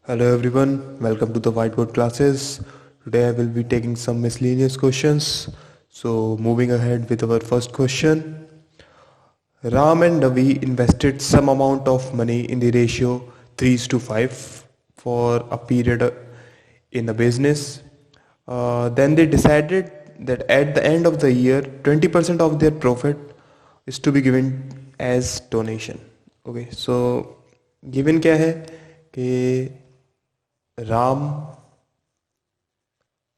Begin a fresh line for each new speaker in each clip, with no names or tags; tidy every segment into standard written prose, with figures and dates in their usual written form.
Hello everyone, welcome to the whiteboard classes. Today I will be taking some miscellaneous questions. So moving ahead with our first question. Ram and Ravi invested some amount of money in the ratio 3 to 5 for a period in a business. Then they decided that at the end of the year 20% of their profit is to be given as donation. Okay, so given क्या है कि राम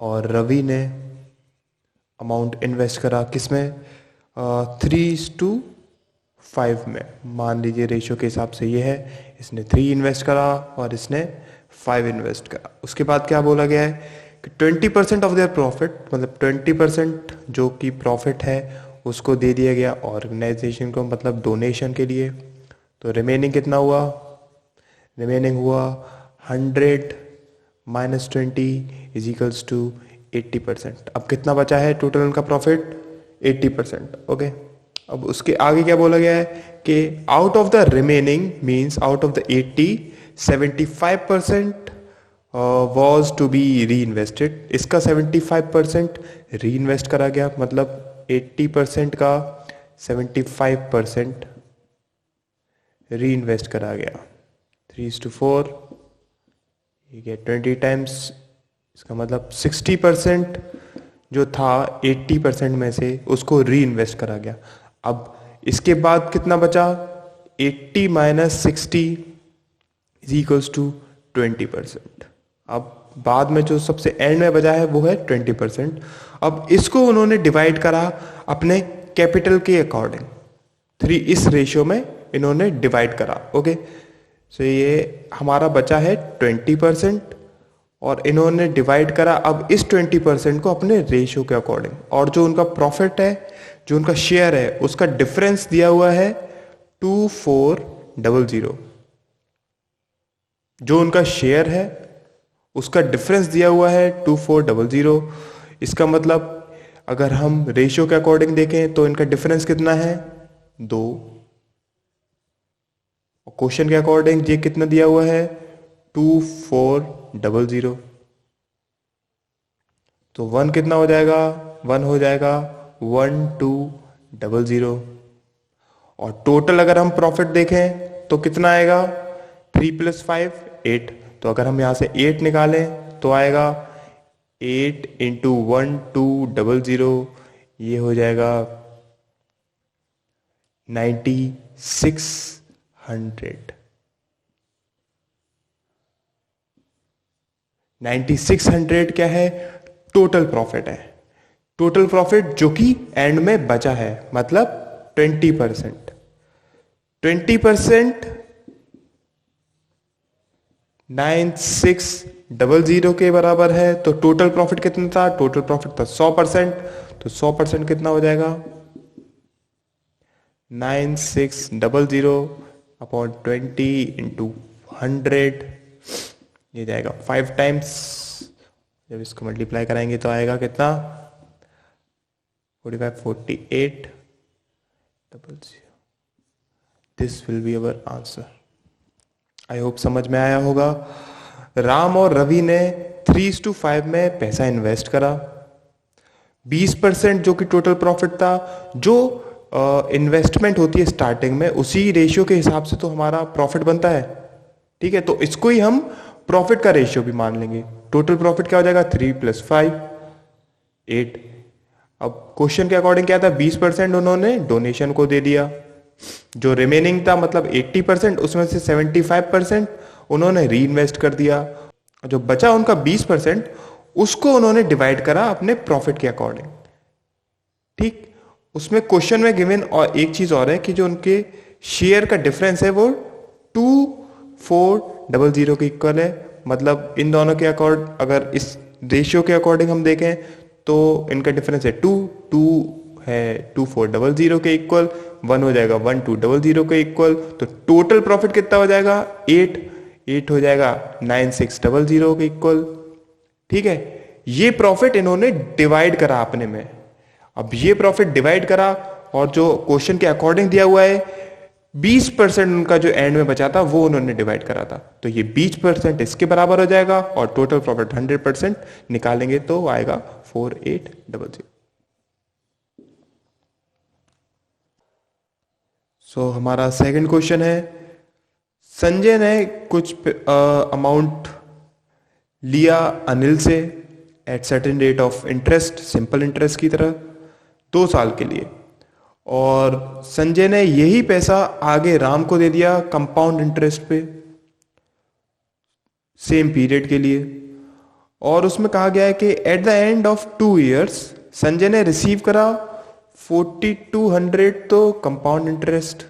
और रवि ने amount invest करा किस में 3:5 में। मान लीजिए रेशियो के हिसाब से ये है, इसने 3 इन्वेस्ट करा और इसने 5 इन्वेस्ट करा। उसके बाद क्या बोला गया है कि 20% ऑफ देयर प्रॉफिट, मतलब 20% जो कि प्रॉफिट है उसको दे दिया गया ऑर्गेनाइजेशन को, मतलब डोनेशन के लिए। तो रिमेनिंग कितना हुआ? रिमेनिंग हुआ 100 माइनस 20 इज इक्वल्स टू 80%। अब कितना बचा है टोटल उनका प्रॉफिट? 80%। ओके, अब उसके आगे क्या बोला गया है कि out of the remaining means out of the 80 75% was to be reinvested. इसका 75% री इन्वेस्ट करा गया, मतलब 80% का 75% री इन्वेस्ट करा गया। 3:4, ठीक है, 20 टाइम्स। इसका मतलब 60% जो था 80% में से उसको री इन्वेस्ट करा गया। अब इसके बाद कितना बचा? 80 माइनस 60 इज इक्वल्स टू 20%। अब बाद में जो सबसे एंड में बचा है वो है 20%। अब इसको उन्होंने डिवाइड करा अपने कैपिटल के अकॉर्डिंग। 3 इस रेशियो में इन्होंने डिवाइड करा। ओके, सो ये हमारा बचा है 20% और इन्होंने डिवाइड करा अब इस 20% को अपने रेशियो के अकॉर्डिंग। और जो उनका प्रॉफिट है, जो उनका शेयर है, उसका डिफरेंस दिया हुआ है 2400। जो उनका शेयर है उसका डिफरेंस दिया हुआ है 2400। इसका मतलब अगर हम रेशियो के अकॉर्डिंग देखें तो इनका डिफरेंस कितना है? 2। और क्वेश्चन के अकॉर्डिंग ये कितना दिया हुआ है? 2400। तो 1 कितना हो जाएगा? 1 हो जाएगा 1200। और टोटल अगर हम प्रॉफिट देखें तो कितना आएगा? 3 + 5 8। तो अगर हम यहां से 8 निकालें तो आएगा 8 × 1200, ये हो जाएगा 9600। 9600 क्या है? टोटल प्रॉफिट है। टोटल प्रॉफिट जो कि एंड में बचा है, मतलब 20%। 20% 9600 के बराबर है। तो टोटल प्रॉफिट कितना था? टोटल प्रॉफिट था 100%। तो 100% कितना हो जाएगा? 9600 अपॉन 20 × 100, ये जाएगा 5 टाइम्स। जब इसको मल्टीप्लाई कराएंगे तो आएगा कितना? 45 48 00। This will be our answer. I hope समझ में आया होगा। राम और रवि ने 3:5 में पैसा इन्वेस्ट करा। 20% जो कि टोटल प्रॉफिट था, जो इन्वेस्टमेंट होती है स्टार्टिंग में, उसी रेशियो के हिसाब से तो हमारा प्रॉफिट बनता है। ठीक है, तो इसको ही हम प्रॉफिट का रेशियो भी मान लेंगे। टोटल प्रॉफिट क्या हो जाएगा? 3 + 5 8। अब क्वेश्चन के अकॉर्डिंग क्या था? 20% उन्होंने डोनेशन को दे दिया। जो रिमेनिंग था, मतलब 80%, उसमें से 75% उन्होंने री इन्वेस्ट कर दिया। जो बचा उनका 20%, उसको उन्होंने डिवाइड करा अपने प्रॉफिट के अकॉर्डिंग। ठीक, उसमें क्वेश्चन में गिवन और एक चीज और है कि जो उनके शेयर का डिफरेंस है वो 2400 के इक्वल है। मतलब इन दोनों के अकॉर्ड, अगर इस रेशियो के अकॉर्डिंग हम देखें तो इनका डिफरेंस है 2 है 2400 के इक्वल। 1 हो जाएगा 1200 के इक्वल। तो टोटल प्रॉफिट कितना हो जाएगा? 8 हो जाएगा 9600 के इक्वल। ठीक है, ये प्रॉफिट इन्होंने डिवाइड करा अपने में। अब ये प्रॉफिट डिवाइड करा और जो क्वेश्चन के अकॉर्डिंग दिया हुआ है 20% उनका जो एंड में बचा था वो उन्होंने डिवाइड करा था, तो ये 20% इसके बराबर हो जाएगा और टोटल प्रॉफिट 100% निकालेंगे तो आएगा 4800। सो हमारा सेकंड क्वेश्चन है, संजय ने कुछ अमाउंट लिया अनिल से at certain rate of interest, simple interest की तरह 2 साल के लिए, और संजय ने यही पैसा आगे राम को दे दिया कंपाउंड इंटरेस्ट पे सेम पीरियड के लिए। और उसमें कहा गया है कि at the end of 2 years Sanjay ने रिसीव करा 4200 तो कंपाउंड इंटरेस्ट,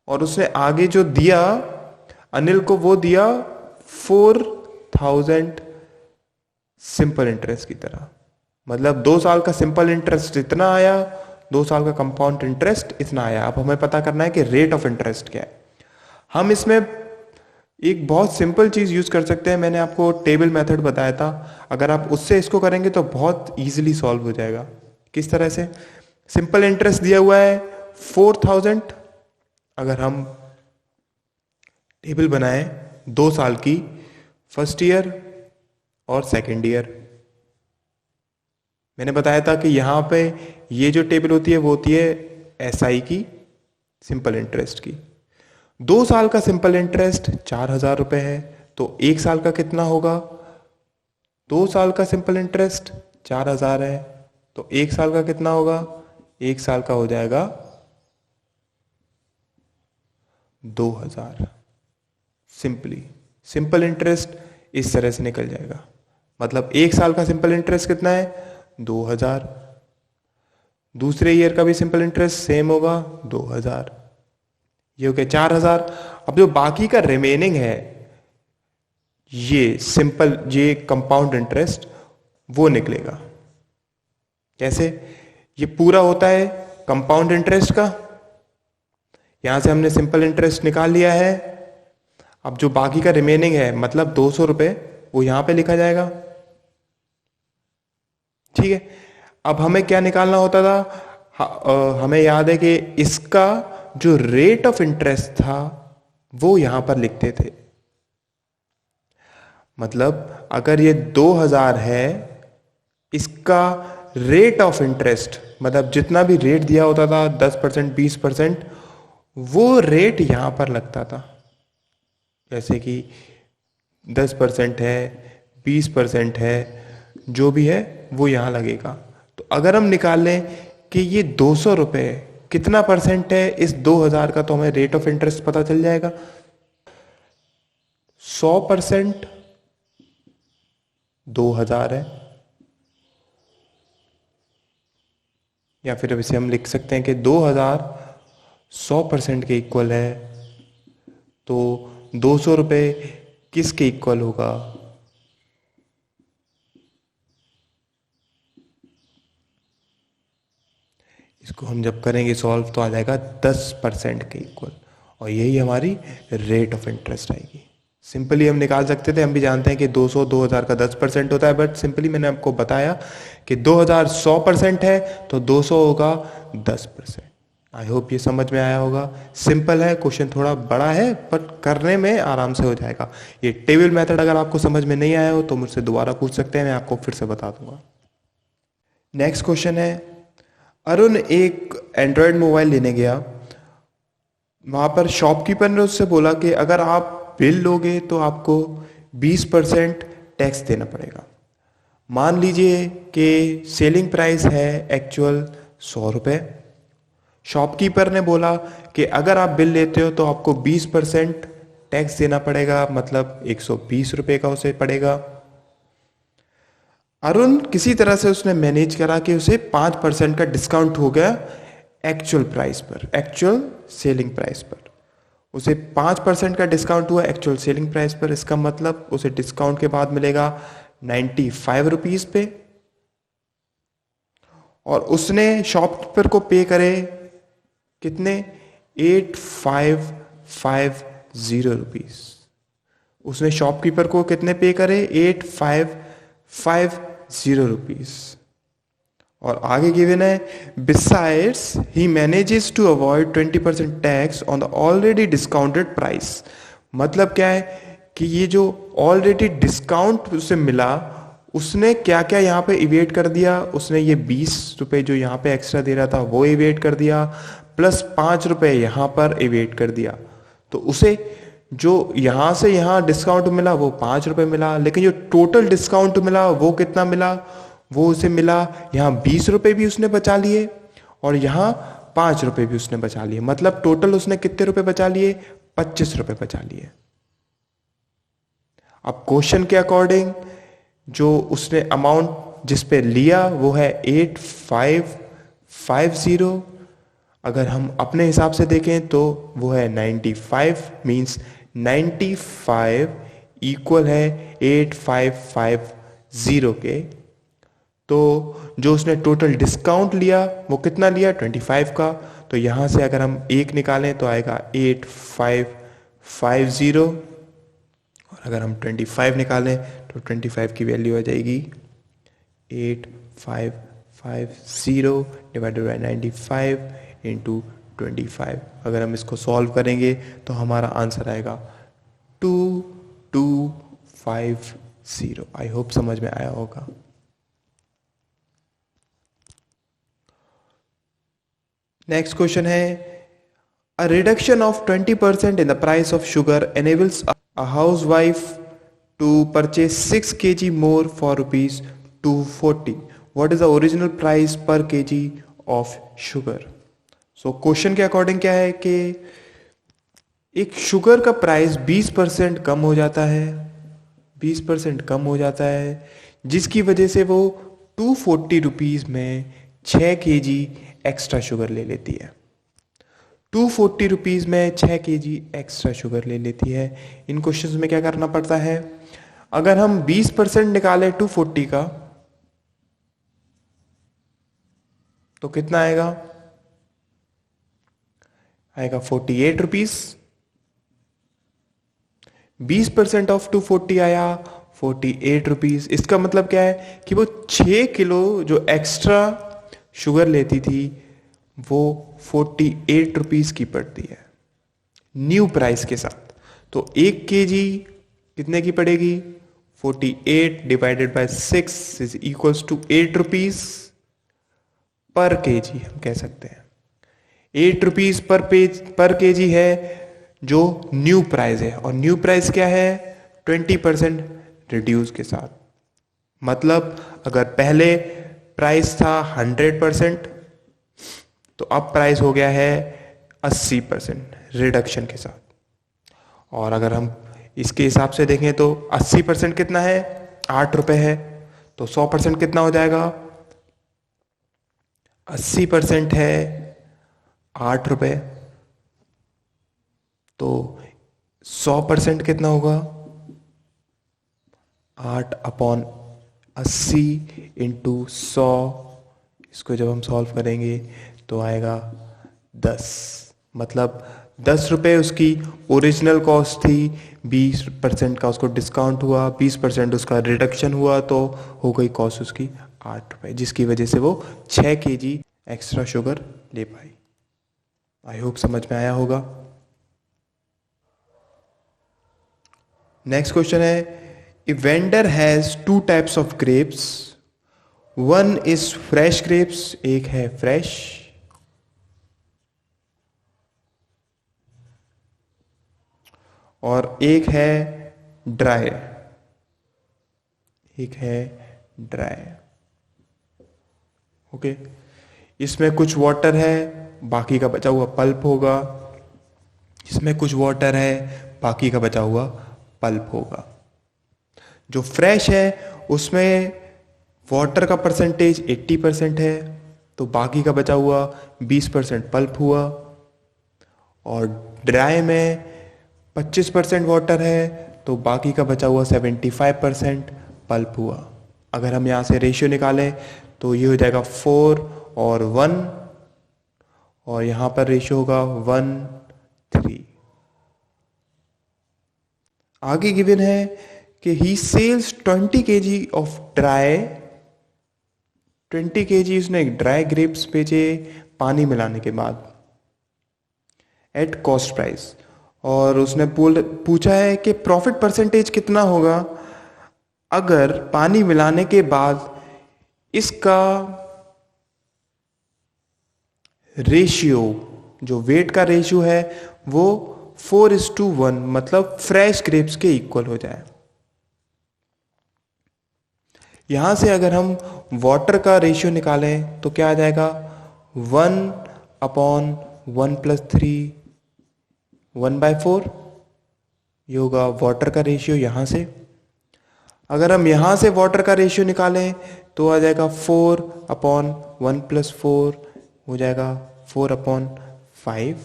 और उसने आगे जो दिया अनिल को वो दिया 4000 सिंपल इंटरेस्ट की तरह। मतलब 2 साल का सिंपल इंटरेस्ट इतना आया, 2 साल का कंपाउंड इंटरेस्ट इतना आया। अब हमें पता करना है कि रेट ऑफ इंटरेस्ट क्या है। हम इसमें एक बहुत सिंपल चीज यूज कर सकते हैं, मैंने आपको टेबल मेथड बताया था, अगर आप उससे इसको करेंगे तो बहुत इजीली सॉल्व हो जाएगा। किस तरह से? सिंपल इंटरेस्ट दिया हुआ है 4000, अगर हम टेबल बनाए 2 साल की, फर्स्ट ईयर और सेकेंड ईयर, मैंने बताया था कि यहां पे ये जो टेबल होती है वो होती है एसआई की, सिंपल इंटरेस्ट की। 2 साल का सिंपल इंटरेस्ट 4000 रुपए है, तो 1 साल का कितना होगा? 2 साल का सिंपल इंटरेस्ट 4000 है, तो 1 साल का कितना होगा? 1 साल का हो जाएगा 2000। सिंपली सिंपल इंटरेस्ट इस तरह से निकल जाएगा। मतलब 1 साल का सिंपल इंटरेस्ट कितना है? 2000। दूसरे ईयर का भी सिंपल इंटरेस्ट सेम होगा 2000। ये हो गया 4000। अब जो बाकी का रिमेनिंग है ये कंपाउंड इंटरेस्ट वो निकलेगा। कैसे? ये पूरा होता है कंपाउंड इंटरेस्ट का, यहां से हमने सिंपल इंटरेस्ट निकाल लिया है। अब जो बाकी का रिमेनिंग है मतलब 200 रुपए वो यहां पे लिखा जाएगा। ठीक है, अब हमें क्या निकालना होता था? हमें याद है कि इसका जो रेट ऑफ इंटरेस्ट था वो यहां पर लिखते थे। मतलब अगर ये 2000 है, इसका रेट ऑफ इंटरेस्ट मतलब जितना भी रेट दिया होता था 10%, 20%, वो रेट यहां पर लगता था। जैसे कि 10% है, 20% है, जो भी है वो यहां लगेगा। तो अगर हम निकाल लें कि ये 200 रुपए कितना परसेंट है इस 2000 का, तो हमें रेट ऑफ इंटरेस्ट पता चल जाएगा। 100% 2000 है, या फिर अब इसे हम लिख सकते हैं कि 2000 100% के इक्वल है, तो 200 रुपए किसके इक्वल होगा? इसको हम जब करेंगे सॉल्व तो आ जाएगा 10% के इक्वल, और यही हमारी रेट ऑफ इंटरेस्ट आएगी। सिंपली हम निकाल सकते थे, हम भी जानते हैं कि 200 2000 का 10% होता है, बट सिंपली मैंने आपको बताया कि 2000 100% है तो 200 होगा 10%। आई होप ये समझ में आया होगा। सिंपल है, क्वेश्चन थोड़ा बड़ा है बट करने में आराम से हो जाएगा। ये टेबल मेथड अगर आपको समझ में नहीं आया हो तो मुझसे दोबारा पूछ सकते हैं, मैं आपको फिर से बता दूंगा। नेक्स्ट क्वेश्चन है, अरुण एक एंड्रॉयड मोबाइल लेने गया, वहां पर शॉपकीपर ने उससे बोला कि अगर आप बिल लोगे तो आपको 20% टैक्स देना पड़ेगा। मान लीजिए कि सेलिंग प्राइस है एक्चुअल 100 रुपए, शॉपकीपर ने बोला कि अगर आप बिल लेते हो तो आपको 20% टैक्स देना पड़ेगा, मतलब 120 रुपए का उसे पड़ेगा। अरुण किसी तरह से उसने मैनेज करा कि उसे 5% का डिस्काउंट हो गया एक्चुअल प्राइस पर, एक्चुअल सेलिंग प्राइस पर उसे 5% का डिस्काउंट हुआ एक्चुअल सेलिंग प्राइस पर। इसका मतलब उसे डिस्काउंट के बाद मिलेगा 95 रुपीज पे, और उसने शॉपकीपर को पे करे कितने? 8550 रुपीज। उसने शॉपकीपर को कितने पे करे? 8550 रुपीज। और आगे गिवन है besides he manages to avoid 20% tax on the already discounted price. मतलब क्या है कि ये जो ऑलरेडी डिस्काउंट उसे मिला उसने क्या क्या यहाँ पे इवेट कर दिया, उसने ये 20 रुपए जो यहाँ पे एक्स्ट्रा दे रहा था वो इवेट कर दिया, प्लस 5 रुपए यहाँ पर इवेट कर दिया। तो उसे जो यहाँ से यहाँ डिस्काउंट मिला वो 5 रुपए मिला, लेकिन जो टोटल डिस्काउंट मिला वो कितना मिला, वो उसे मिला यहाँ 20 रुपए भी उसने बचा लिए और यहाँ 5 रुपए भी उसने बचा लिए। मतलब टोटल उसने कितने रुपए बचा लिए, 25 रुपए बचा लिए। अब क्वेश्चन के अकॉर्डिंग जो उसने अमाउंट जिस पे लिया वो है 8550। अगर हम अपने हिसाब से देखें तो वो है 95, मींस 95 इक्वल है 8550 के। तो जो उसने टोटल डिस्काउंट लिया वो कितना लिया, 25 का। तो यहां से अगर हम एक निकालें तो आएगा 8550, और अगर हम 25 निकालें तो 25 की वैल्यू आ जाएगी 8550 डिवाइडेड बाई 95 इंटू 25। अगर हम इसको सॉल्व करेंगे तो हमारा आंसर आएगा 2250। आई होप समझ में आया होगा। नेक्स्ट क्वेश्चन है a reduction of 20% in the price of sugar enables a housewife to purchase 6 kg more for rupees 240. What is the original price per kg of sugar? So question के according क्या है कि एक sugar का price 20% कम हो जाता है, 20% कम हो जाता है, जिसकी वजह से वो 240 रुपीज में 6 kg एक्स्ट्रा शुगर ले लेती है। 240 रुपीज में 6 kg एक्स्ट्रा शुगर ले लेती है। इन क्वेश्चंस में क्या करना पड़ता है, अगर हम 20% निकालें 240 का तो कितना आएगा, आएगा 48 रुपीज। 20% ऑफ 240 आया 48 रुपीज। इसका मतलब क्या है कि वो 6 किलो जो एक्स्ट्रा शुगर लेती थी वो 48 रुपीज की पड़ती है न्यू प्राइस के साथ। तो 1 kg कितने की पड़ेगी, 48 divided by 6 is equals to 8 rupees per kg. हम कह सकते हैं 8 रुपीज पर केजी है जो न्यू प्राइस है, और न्यू प्राइस क्या है, 20% रिड्यूस के साथ। मतलब अगर पहले प्राइस था 100% तो अब प्राइस हो गया है 80% रिडक्शन के साथ। और अगर हम इसके हिसाब से देखें तो 80% कितना है, 8 रुपए है, तो 100% कितना हो जाएगा, 80% है 8 रुपए, तो 100% कितना होगा, 8/80 इंटू 100। इसको जब हम सॉल्व करेंगे तो आएगा 10। मतलब 10 रुपए उसकी ओरिजिनल कॉस्ट थी, 20% का उसको डिस्काउंट हुआ, 20% उसका रिडक्शन हुआ, तो हो गई कॉस्ट उसकी 8 रुपए, जिसकी वजह से वो 6 kg एक्स्ट्रा शुगर ले पाई। आई होप समझ में आया होगा। नेक्स्ट क्वेश्चन है a vendor has 2 types of grapes, one is fresh grapes, एक है फ्रेश, और एक है ड्राई, एक है ड्राई। ओके, इसमें कुछ वाटर है, बाकी का बचा हुआ पल्प होगा, इसमें कुछ वाटर है, बाकी का बचा हुआ पल्प होगा। जो फ्रेश है उसमें वाटर का परसेंटेज 80% है, तो बाकी का बचा हुआ 20% पल्प हुआ, और ड्राई में 25% वाटर है, तो बाकी का बचा हुआ 75% पल्प हुआ। अगर हम यहाँ से रेशियो निकालें तो ये हो जाएगा 4 और 1, और यहाँ पर रेशियो होगा 1:3। आगे गिवन है कि he sells 20 kg of dry 20 kg उसने ड्राई ग्रेप्स बेचे पानी मिलाने के बाद एट कॉस्ट प्राइस, और उसने पूछा है कि प्रॉफिट परसेंटेज कितना होगा अगर पानी मिलाने के बाद इसका रेशियो, जो वेट का रेशियो है वो 4:1 मतलब फ्रेश ग्रेप्स के इक्वल हो जाए। यहां से अगर हम वाटर का रेशियो निकालें तो क्या आ जाएगा, 1/1+3 1/4, ये होगा वाटर का रेशियो। यहां से अगर हम यहां से वाटर का रेशियो निकालें तो आ जाएगा 4/1+4 हो जाएगा 4/5।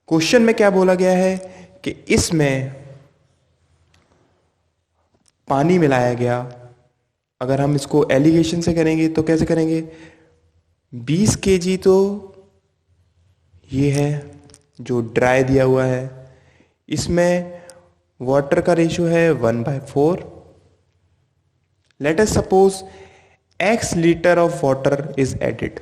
क्वेश्चन में क्या बोला गया है कि इसमें पानी मिलाया गया। अगर हम इसको एलिगेशन से करेंगे तो कैसे करेंगे, 20 kg तो ये है जो ड्राई दिया हुआ है, इसमें वाटर का रेशियो है 1/4। Let us suppose x litre of water is added.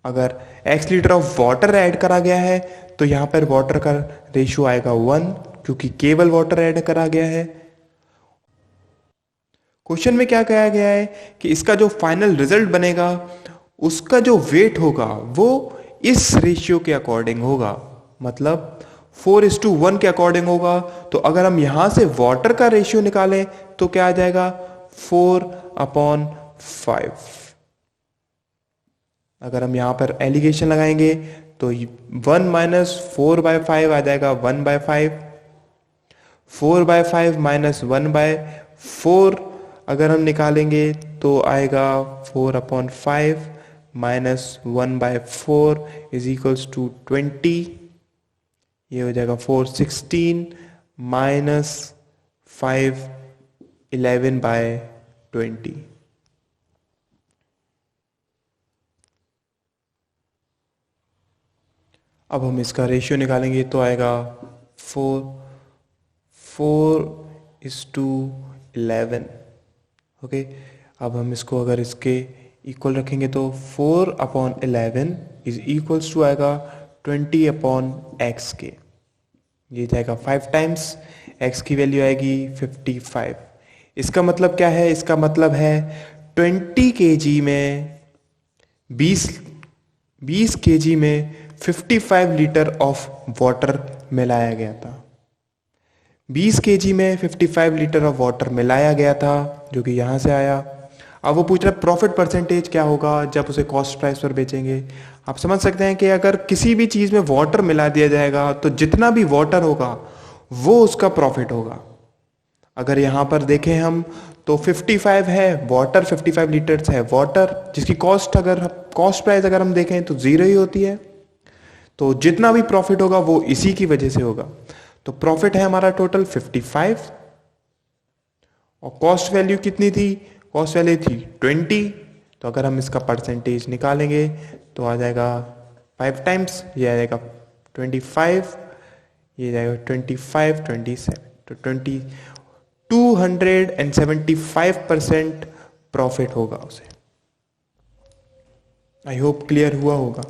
अगर x litre of water add करा गया है तो यहां पर वाटर का रेशियो आएगा 1, क्योंकि केवल वाटर ऐड करा गया है। क्वेश्चन में क्या कहा गया है कि इसका जो फाइनल रिजल्ट बनेगा उसका जो वेट होगा वो इस रेशियो के अकॉर्डिंग होगा, मतलब 4:1 के अकॉर्डिंग होगा। तो अगर हम यहां से वाटर का रेशियो निकालें तो क्या आ जाएगा, 4/5। अगर हम यहां पर एलिगेशन लगाएंगे तो 1 - 4/5 आ जाएगा 1/5। 4/5 - 1/4 अगर हम निकालेंगे तो आएगा 4/5 - 1/4 इज इक्वल्स टू 20। ये हो जाएगा 416 - 5 11/20। अब हम इसका रेशियो निकालेंगे तो आएगा 4:11। ओके, अब हम इसको अगर इसके इक्वल रखेंगे तो 4/11 इज इक्वल्स टू आएगा 20/x के। ये जाएगा 5 टाइम्स, x की वैल्यू आएगी 55। इसका मतलब क्या है, इसका मतलब है 20 kg में 20 kg में 55 लीटर ऑफ वाटर मिलाया गया था। 20 kg में 55 लीटर ऑफ वाटर मिलाया गया था, जो कि यहां से आया। अब वो पूछ रहा है प्रॉफिट परसेंटेज क्या होगा जब उसे कॉस्ट प्राइस पर बेचेंगे। आप समझ सकते हैं कि अगर किसी भी चीज में वाटर मिला दिया जाएगा तो जितना भी वाटर होगा वो उसका प्रॉफिट होगा। अगर यहां पर देखें हम तो 55 है वाटर, 55 लीटर्स है वाटर, जिसकी कॉस्ट प्राइस अगर हम देखें तो 0 ही होती है। तो जितना भी प्रॉफिट होगा वो इसी की वजह से होगा। तो प्रॉफिट है हमारा टोटल 55 और कॉस्ट वैल्यू कितनी थी, कॉस्ट वैल्यू थी 20। तो अगर हम इसका परसेंटेज निकालेंगे तो आ जाएगा 5 टाइम्स, ये आ जाएगा 25, ये जाएगा 25 27, तो 275% प्रॉफिट होगा उसे। आई होप क्लियर हुआ होगा।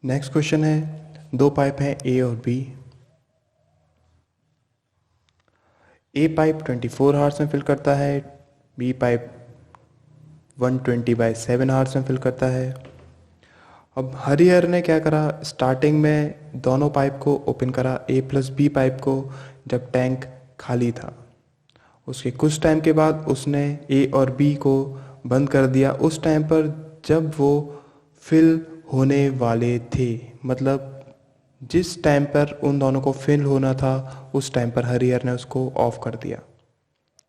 नेक्स्ट क्वेश्चन है, दो पाइप हैं ए और बी। ए पाइप 24 आवर्स में फिल करता है, बी पाइप 120/7 आवर्स में फिल करता है। अब हरिहर ने क्या करा, स्टार्टिंग में दोनों पाइप को ओपन करा, ए प्लस बी पाइप को, जब टैंक खाली था। उसके कुछ टाइम के बाद उसने ए और बी को बंद कर दिया उस टाइम पर जब वो फिल होने वाले थे, मतलब जिस टाइम पर उन दोनों को फिल होना था उस टाइम पर हरिहर ने उसको ऑफ कर दिया।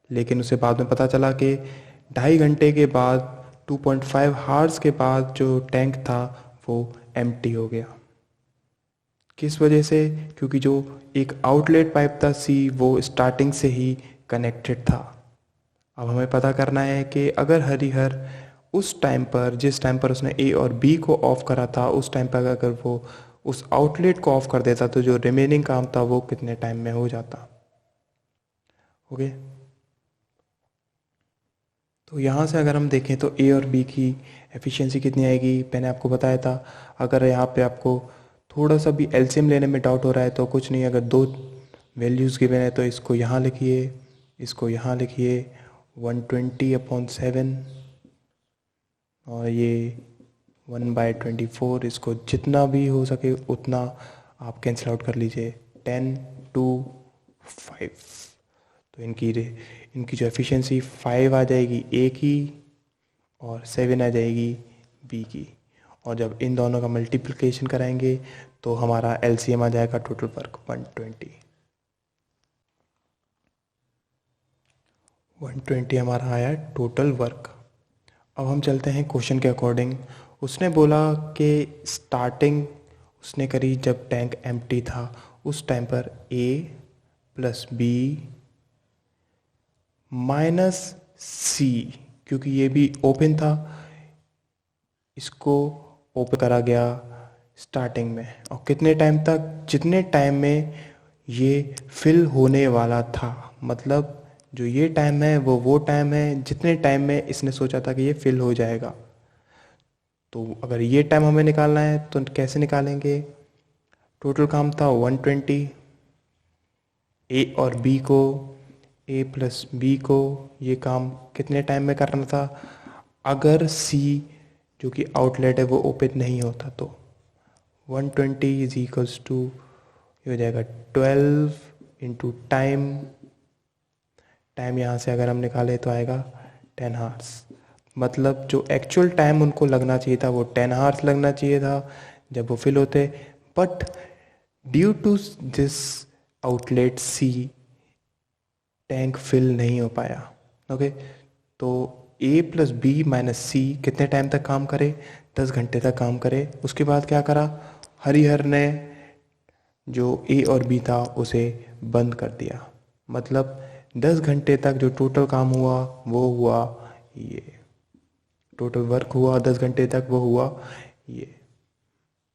लेकिन उसे बाद में पता चला कि 2.5 घंटे के बाद 2.5 हार्स के बाद जो टैंक था वो एम्प्टी हो गया। किस वजह से, क्योंकि जो एक आउटलेट पाइप था सी वो स्टार्टिंग से ही कनेक्टेड था। अब हमें पता करना है कि अगर हरिहर उस टाइम पर, जिस टाइम पर उसने ए और बी को ऑफ करा था, उस टाइम पर अगर वो उस आउटलेट को ऑफ कर देता तो जो रिमेनिंग काम था वो कितने टाइम में हो जाता। ओके, तो यहाँ से अगर हम देखें तो ए और बी की एफिशिएंसी कितनी आएगी, मैंने आपको बताया था। अगर यहाँ पे आपको थोड़ा सा भी एलसीएम लेने में डाउट हो रहा है तो कुछ नहीं, अगर दो वैल्यूज़ गिवन है तो इसको यहाँ लिखिए, इसको यहाँ लिखिए, 120/7 और ये 1/24, इसको जितना भी हो सके उतना आप कैंसिल आउट कर लीजिए, 10/5। तो इनकी जो एफिशिएंसी 5 आ जाएगी ए की और 7 आ जाएगी बी की। और जब इन दोनों का मल्टीप्लिकेशन कराएंगे तो हमारा एलसीएम आ जाएगा टोटल वर्क 120 हमारा आया टोटल वर्क। अब हम चलते हैं क्वेश्चन के अकॉर्डिंग। उसने बोला कि स्टार्टिंग उसने करी जब टैंक एम्प्टी था, उस टाइम पर ए प्लस बी माइनस सी, क्योंकि ये भी ओपन था, इसको ओपन करा गया स्टार्टिंग में, और कितने टाइम तक, जितने टाइम में ये फिल होने वाला था। मतलब जो ये टाइम है वो टाइम है जितने टाइम में इसने सोचा था कि ये फिल हो जाएगा। तो अगर ये टाइम हमें निकालना है तो कैसे निकालेंगे, टोटल काम था 120, ए और बी को, ए प्लस बी को ये काम कितने टाइम में करना था, अगर सी जो कि आउटलेट है वो ओपन नहीं होता तो 120 इज इक्वल्स टू, ये हो जाएगा 12 इंटू टाइम। टाइम यहाँ से अगर हम निकाले तो आएगा 10 आवर्स। मतलब जो एक्चुअल टाइम उनको लगना चाहिए था वो 10 आवर्स लगना चाहिए था जब वो फिल होते, but due to this outlet C tank fill नहीं हो पाया। ओके, तो A plus B minus C कितने टाइम तक काम करे, 10 घंटे तक काम करे। उसके बाद क्या करा, हरिहर ने जो ए और बी था उसे बंद कर दिया। मतलब 10 घंटे तक जो टोटल काम हुआ वो हुआ ये, टोटल वर्क हुआ 10 घंटे तक वो हुआ ये।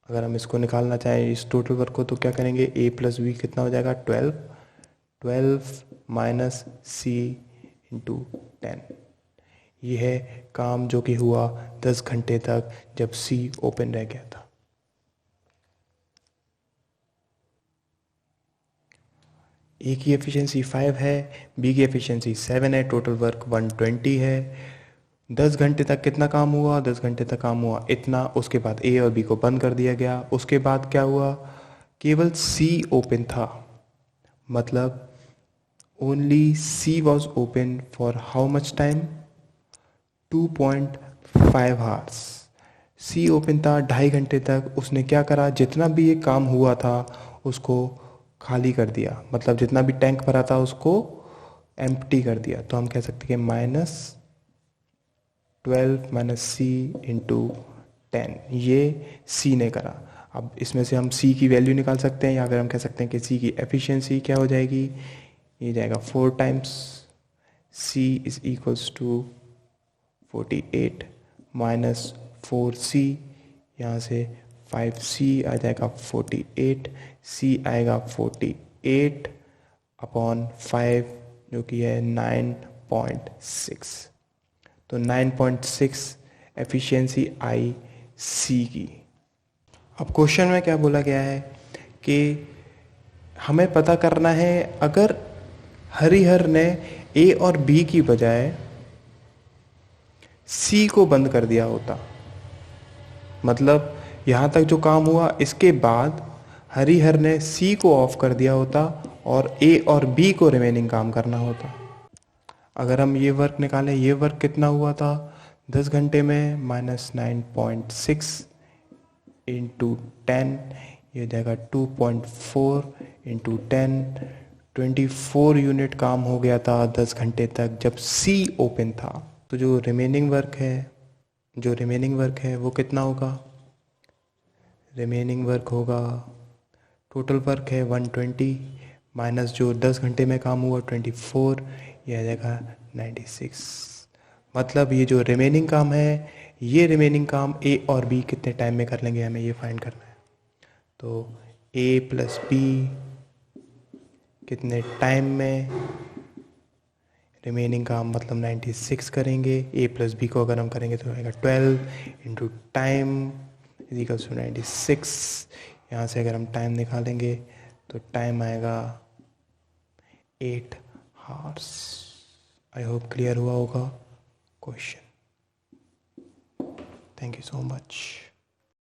अगर हम इसको निकालना चाहें इस टोटल वर्क को तो क्या करेंगे, ए प्लस बी कितना हो जाएगा 12 माइनस सी इंटू 10। ये है काम जो कि हुआ 10 घंटे तक जब सी ओपन रह गया था। ए की एफिशिएंसी 5 है, बी की एफिशिएंसी 7 है, टोटल वर्क 120 है। 10 घंटे तक कितना काम हुआ, 10 घंटे तक काम हुआ इतना। उसके बाद ए और बी को बंद कर दिया गया। उसके बाद क्या हुआ, केवल सी ओपन था। मतलब only C was open for how much time, 2.5 hours. C open था 2.5 घंटे तक। उसने क्या करा, जितना भी ये काम हुआ था उसको खाली कर दिया। मतलब जितना भी टैंक भरा था उसको एम्प्टी कर दिया। तो हम कह सकते हैं -12 माइनस सी इंटू 10, ये सी ने करा। अब इसमें से हम सी की वैल्यू निकाल सकते हैं, या फिर हम कह सकते हैं कि सी की एफिशिएंसी क्या हो जाएगी, ये जाएगा 4 times C is equals to 48 minus 4c, यहाँ से 5c आ जाएगा 48, c आएगा 48 अपॉन 5 जो कि है 9.6। तो 9.6 एफिशिएंसी आई सी की। अब क्वेश्चन में क्या बोला गया है कि हमें पता करना है अगर हरिहर ने ए और बी की बजाय सी को बंद कर दिया होता। मतलब यहाँ तक जो काम हुआ इसके बाद हरिहर ने सी को ऑफ कर दिया होता और ए और बी को रिमेनिंग काम करना होता। अगर हम ये वर्क निकालें, ये वर्क कितना हुआ था 10 घंटे में, -9.6 इंटू 10, ये हो जाएगा 2.4 इंटू 10, 24 यूनिट काम हो गया था 10 घंटे तक जब सी ओपन था। तो जो रिमेनिंग वर्क है वो कितना होगा, रिमेनिंग वर्क होगा, टोटल वर्क है 120 माइनस जो 10 घंटे में काम हुआ 24, यह आ जाएगा 96। मतलब ये जो रिमेनिंग काम है, ये रिमेनिंग काम ए और बी कितने टाइम में कर लेंगे, हमें ये फाइंड करना है। तो ए प्लस बी कितने टाइम में, रिमेनिंग का हम मतलब 96 करेंगे। ए प्लस बी को अगर हम करेंगे तो आएगा 12 into time is equals to 96। यहाँ से अगर हम टाइम निकालेंगे तो टाइम आएगा 8 आवर्स। आई होप क्लियर हुआ होगा question. Thank you so much.